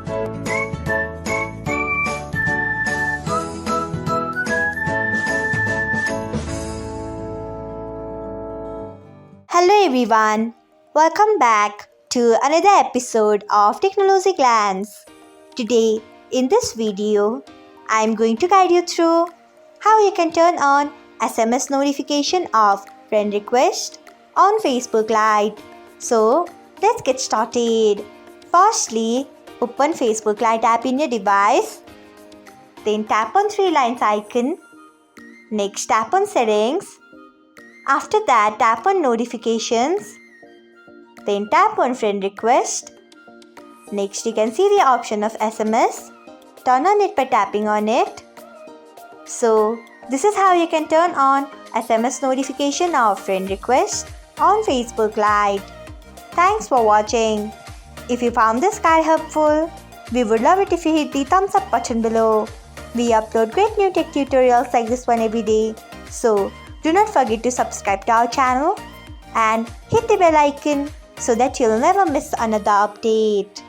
Hello everyone, welcome back to another episode of Technologyglance. Today in this video, I am going to guide you through how you can turn on SMS notification of friend request on Facebook Lite. So let's get started. Firstly, open Facebook Lite app in your device. Then tap on three lines icon. Next tap on settings. After that, tap on notifications. Then tap on friend request. Next, you can see the option of SMS. Turn on it by tapping on it. So, this is how you can turn on SMS notification of friend request on Facebook Lite. Thanks for watching. If you found this guide helpful, we would love it if you hit the thumbs up button below. We upload great new tech tutorials like this one every day. So, do not forget to subscribe to our channel and hit the bell icon so that you'll never miss another update.